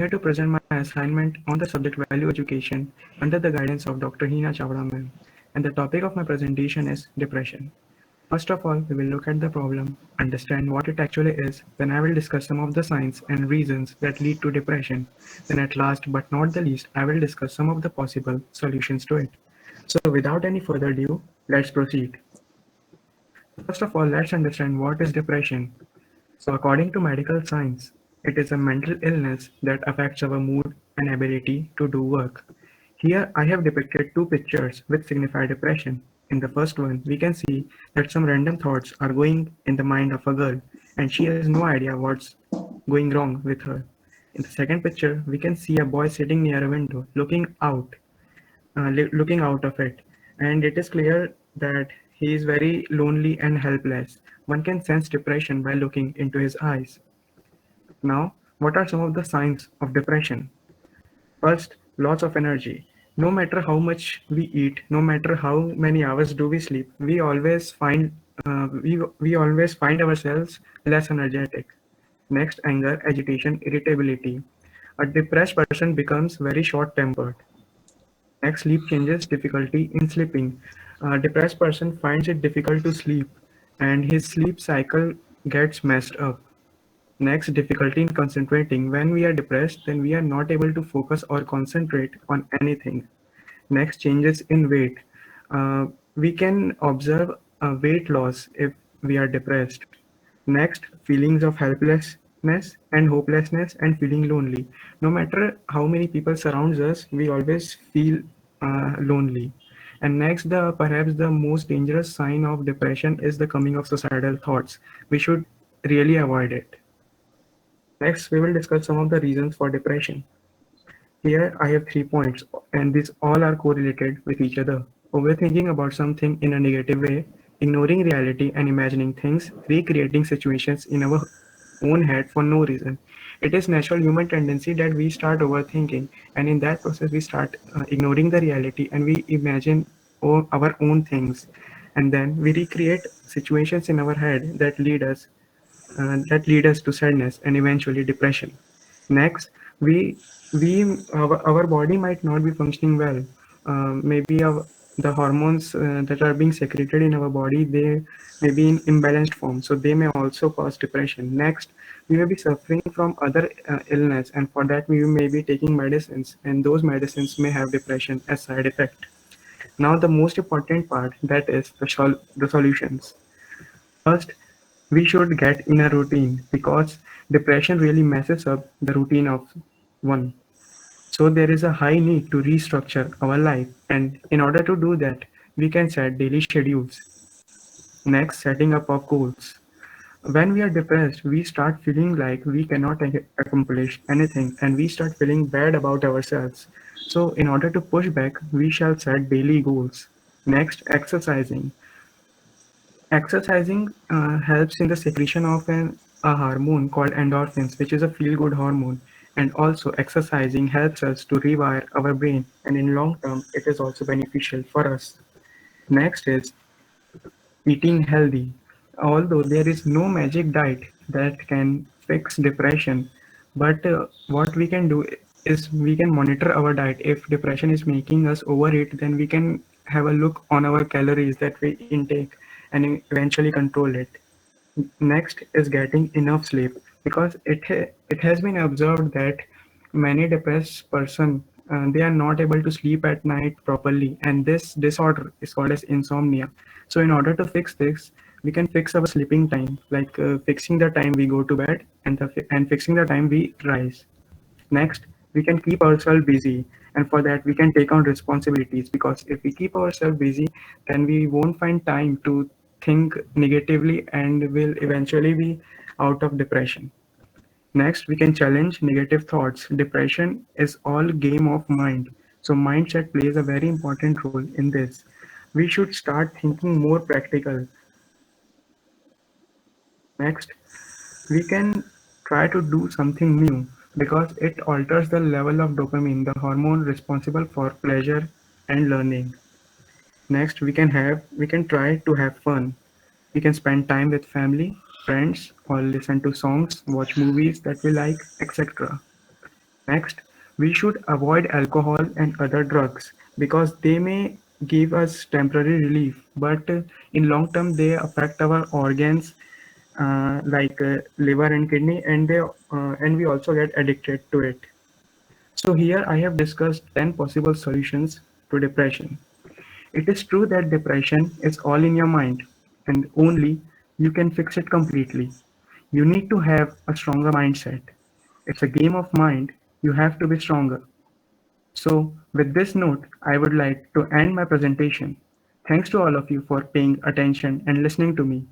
here to present my assignment on the subject value education under the guidance of Dr. Hina Chawda ma'am. And the topic of my presentation is depression. First of all, we will look at the problem, understand what it actually is, then I will discuss some of the signs and reasons that lead to depression. Then at last but not the least, I will discuss some of the possible solutions to it. So without any further ado, let's proceed. First of all, let's understand what is depression. So, according to medical science, it is a mental illness that affects our mood and ability to do work. Here, I have depicted two pictures which signify depression. In the first one, we can see that some random thoughts are going in the mind of a girl, and she has no idea what's going wrong with her. In the second picture, we can see a boy sitting near a window, looking out of it, and it is clear that he is very lonely and helpless. One can sense depression by looking into his eyes. Now, what are some of the signs of depression? First, loss of energy. No matter how much we eat, no matter how many hours do we sleep, we always find ourselves less energetic. Next, anger, agitation, irritability. A depressed person becomes very short-tempered. Next, sleep changes, difficulty in sleeping. A depressed person finds it difficult to sleep and his sleep cycle gets messed up. Next, difficulty in concentrating. When we are depressed, then we are not able to focus or concentrate on anything. Next, changes in weight. We can observe a weight loss if we are depressed. Next, feelings of helplessness and hopelessness and feeling lonely. No matter how many people surrounds us, we always feel lonely. And next, the perhaps the most dangerous sign of depression is the coming of suicidal thoughts. We should really avoid it. Next, we will discuss some of the reasons for depression. Here I have 3 points, and these all are correlated with each other. Overthinking about something in a negative way, ignoring reality and imagining things, recreating situations in our own head for no reason. It is natural human tendency that we start overthinking, and in that process we start ignoring the reality and we imagine our own things, and then we recreate situations in our head that lead us to sadness and eventually depression. Next, we our body might not be functioning well. Maybe the hormones that are being secreted in our body, they may be in imbalanced form, so they may also cause depression. Next, we may be suffering from other illness, and for that we may be taking medicines, and those medicines may have depression as side effect. Now, the most important part, that is the solutions. First, we should get in a routine because depression really messes up the routine of one. So there is a high need to restructure our life, and in order to do that, we can set daily schedules. Next, setting up of goals. When we are depressed, we start feeling like we cannot accomplish anything and we start feeling bad about ourselves. So, in order to push back, we shall set daily goals. Next, exercising. Exercising helps in the secretion of a hormone called endorphins, which is a feel-good hormone. And also, exercising helps us to rewire our brain, and in long term, it is also beneficial for us. Next is eating healthy. Although there is no magic diet that can fix depression, but what we can do is we can monitor our diet. If depression is making us overeat, then we can have a look on our calories that we intake and eventually control it. Next is getting enough sleep because it has been observed that many depressed person they are not able to sleep at night properly, and this disorder is called as insomnia. So in order to fix this, we can fix our sleeping time, like fixing the time we go to bed and fixing the time we rise. Next, we can keep ourselves busy, and for that, we can take on responsibilities because if we keep ourselves busy, then we won't find time to think negatively and will eventually be out of depression. Next, we can challenge negative thoughts. Depression is all game of mind. So mindset plays a very important role in this. We should start thinking more practical. Next, we can try to do something new because it alters the level of dopamine, the hormone responsible for pleasure and learning. Next, we can try to have fun. We can spend time with family, friends, or listen to songs, watch movies that we like, etc. Next, we should avoid alcohol and other drugs because they may give us temporary relief, but in long term they affect our organs like liver and kidney, and we also get addicted to it. So here I have discussed 10 possible solutions to depression. It is true that depression is all in your mind, and only you can fix it completely. You need to have a stronger mindset. It's a game of mind. You have to be stronger. So, with this note, I would like to end my presentation. Thanks to all of you for paying attention and listening to me.